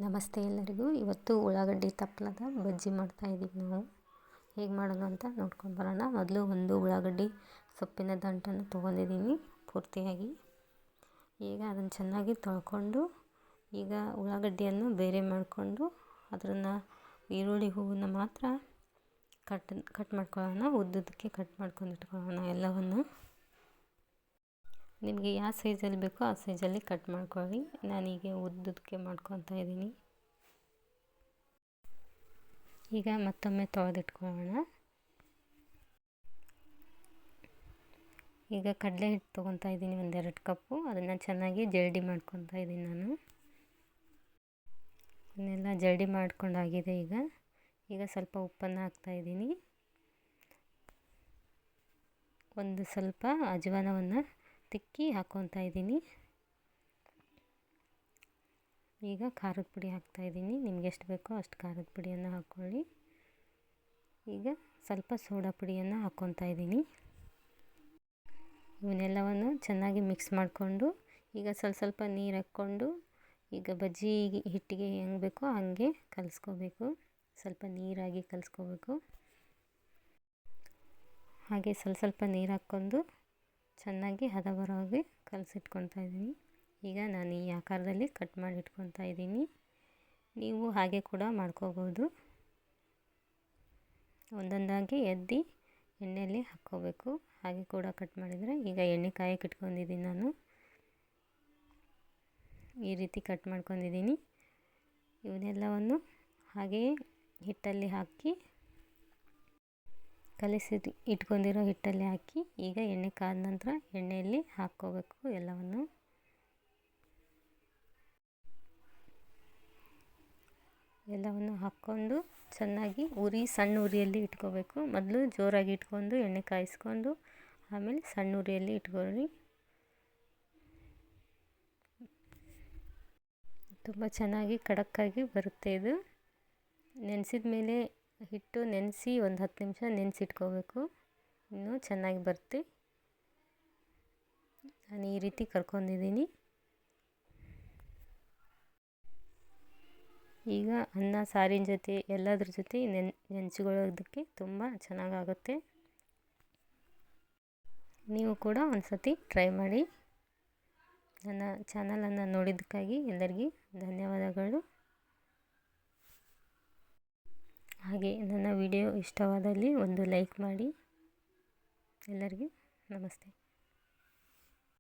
ನಮಸ್ತೆ ಎಲ್ಲರಿಗೂ. ಇವತ್ತು ಉಳ್ಳಾಗಡ್ಡಿ ತಪ್ಪಲದ ಬಜ್ಜಿ ಮಾಡ್ತಾಯಿದ್ದೀವಿ. ನಾವು ಹೇಗೆ ಮಾಡೋದು ಅಂತ ನೋಡ್ಕೊಂಡು ಬರೋಣ. ಮೊದಲು ಒಂದು ಉಳ್ಳಾಗಡ್ಡಿ ಸೊಪ್ಪಿನ ದಂಟನ್ನು ತೊಗೊಂಡಿದ್ದೀನಿ ಪೂರ್ತಿಯಾಗಿ. ಈಗ ಅದನ್ನು ಚೆನ್ನಾಗಿ ತೊಳ್ಕೊಂಡು ಈಗ ಉಳ್ಳಾಗಡ್ಡಿಯನ್ನು ಬೇರೆ ಮಾಡಿಕೊಂಡು ಅದನ್ನು ಈರುಳ್ಳಿ ಹೂವನ್ನು ಮಾತ್ರ ಕಟ್ ಮಾಡ್ಕೊಳ್ಳೋಣ. ಉದ್ದುದಕ್ಕೆ ಕಟ್ ಮಾಡ್ಕೊಂಡು ಇಟ್ಕೊಳ್ಳೋಣ ಎಲ್ಲವನ್ನು. ನಿಮಗೆ ಯಾವ ಸೈಜಲ್ಲಿ ಬೇಕೋ ಆ ಸೈಜಲ್ಲಿ ಕಟ್ ಮಾಡ್ಕೊಳ್ಳಿ. ನಾನೀಗ ಉದ್ದುದಕ್ಕೆ ಮಾಡ್ಕೊತಾ ಇದ್ದೀನಿ. ಈಗ ಮತ್ತೊಮ್ಮೆ ತೊಳೆದಿಟ್ಕೊಳ್ಳೋಣ. ಈಗ ಕಡಲೆ ಹಿಟ್ಟು ತೊಗೊತಾ ಇದ್ದೀನಿ, 1-2 ಕಪ್ಪು. ಅದನ್ನು ಚೆನ್ನಾಗಿ ಜರಡಿ ಮಾಡ್ಕೊತಾ ಇದ್ದೀನಿ ನಾನು. ಅದನ್ನೆಲ್ಲ ಜರಡಿ ಮಾಡ್ಕೊಂಡಾಗಿದೆ. ಈಗ ಸ್ವಲ್ಪ ಉಪ್ಪನ್ನು ಹಾಕ್ತಾಯಿದ್ದೀನಿ. ಒಂದು ಸ್ವಲ್ಪ ಅಜವಾನವನ್ನು ತಿಕ್ಕಿ ಹಾಕ್ಕೊತಾ ಇದ್ದೀನಿ. ಈಗ ಖಾರದ ಪುಡಿ ಹಾಕ್ತಾಯಿದ್ದೀನಿ. ನಿಮ್ಗೆ ಎಷ್ಟು ಬೇಕೋ ಅಷ್ಟು ಖಾರದ ಪುಡಿಯನ್ನು ಹಾಕ್ಕೊಳ್ಳಿ. ಈಗ ಸ್ವಲ್ಪ ಸೋಡಾ ಪುಡಿಯನ್ನು ಹಾಕ್ಕೊತಾ ಇದ್ದೀನಿ. ಇವನ್ನೆಲ್ಲವನ್ನು ಚೆನ್ನಾಗಿ ಮಿಕ್ಸ್ ಮಾಡಿಕೊಂಡು ಈಗ ಸ್ವಲ್ಪ ನೀರು ಹಾಕ್ಕೊಂಡು ಈಗ ಬಜ್ಜಿ ಹಿಟ್ಟಿಗೆ ಹೆಂಗೆ ಬೇಕೋ ಹಾಗೆ ಕಲಿಸ್ಕೋಬೇಕು. ಸ್ವಲ್ಪ ನೀರಾಗಿ ಕಲಿಸ್ಕೋಬೇಕು. ಹಾಗೆ ಸ್ವಲ್ಪ ನೀರು ಹಾಕ್ಕೊಂಡು ಚೆನ್ನಾಗಿ ಹದ ಬರೋ ಹಾಗೆ ಕಲಸಿಟ್ಕೊತಾ ಇದ್ದೀನಿ. ಈಗ ನಾನು ಈ ಆಕಾರದಲ್ಲಿ ಕಟ್ ಮಾಡಿ ಇಟ್ಕೊತಾ ಇದ್ದೀನಿ. ನೀವು ಹಾಗೆ ಕೂಡ ಮಾಡ್ಕೋಬೋದು. ಒಂದೊಂದಾಗಿ ಎದ್ದು ಎಣ್ಣೆಯಲ್ಲಿ ಹಾಕ್ಕೋಬೇಕು. ಹಾಗೆ ಕೂಡ ಕಟ್ ಮಾಡಿದರೆ ಈಗ ಎಣ್ಣೆ ಕಾಯಕ್ಕೆ ಇಟ್ಕೊಂಡಿದ್ದೀನಿ ನಾನು. ಈ ರೀತಿ ಕಟ್ ಮಾಡ್ಕೊಂಡಿದ್ದೀನಿ. ಇವನ್ನೆಲ್ಲವನ್ನು ಹಾಗೆಯೇ ಹಿಟ್ಟಲ್ಲಿ ಹಾಕಿ ಕಲಿಸಿ ಇಟ್ಕೊಂಡಿರೋ ಹಿಟ್ಟಲ್ಲಿ ಹಾಕಿ ಈಗ ಎಣ್ಣೆ ಕಾದ ನಂತರ ಎಣ್ಣೆಯಲ್ಲಿ ಹಾಕ್ಕೋಬೇಕು. ಎಲ್ಲವನ್ನು ಹಾಕ್ಕೊಂಡು ಚೆನ್ನಾಗಿ ಸಣ್ಣ ಉರಿಯಲ್ಲಿ ಇಟ್ಕೋಬೇಕು. ಮೊದಲು ಜೋರಾಗಿ ಇಟ್ಕೊಂಡು ಎಣ್ಣೆ ಕಾಯಿಸ್ಕೊಂಡು ಆಮೇಲೆ ಸಣ್ಣ ಉರಿಯಲ್ಲಿ ಇಟ್ಕೊಳ್ಳಿ. ತುಂಬ ಚೆನ್ನಾಗಿ ಖಡಕ್ಕಾಗಿ ಬರುತ್ತೆ ಇದು. ನೆನೆಸಿದ ಮೇಲೆ ಹಿಟ್ಟು ನೆನೆಸಿ ಒಂದು 10 ನಿಮಿಷ ನೆನೆಸಿಟ್ಕೋಬೇಕು. ಇನ್ನೂ ಚೆನ್ನಾಗಿ ಬರುತ್ತೆ. ನಾನು ಈ ರೀತಿ ಕರ್ಕೊಂಡಿದ್ದೀನಿ. ಈಗ ಅನ್ನ ಸಾರಿನ ಜೊತೆ ಎಲ್ಲದ್ರ ಜೊತೆ ನೆಂಚ್ಕೊಳ್ಳೋದಕ್ಕೆ ತುಂಬ ಚೆನ್ನಾಗಾಗುತ್ತೆ. ನೀವು ಕೂಡ ಒಂದು ಸತಿ ಟ್ರೈ ಮಾಡಿ. ನನ್ನ ಚಾನಲನ್ನು ನೋಡಿದ್ದಕ್ಕಾಗಿ ಎಲ್ಲರಿಗೂ ಧನ್ಯವಾದಗಳು. ಹಾಗೆ ನನ್ನ ವಿಡಿಯೋ ಇಷ್ಟವಾದಲ್ಲಿ ಒಂದು ಲೈಕ್ ಮಾಡಿ. ಎಲ್ಲರಿಗೂ ನಮಸ್ತೆ.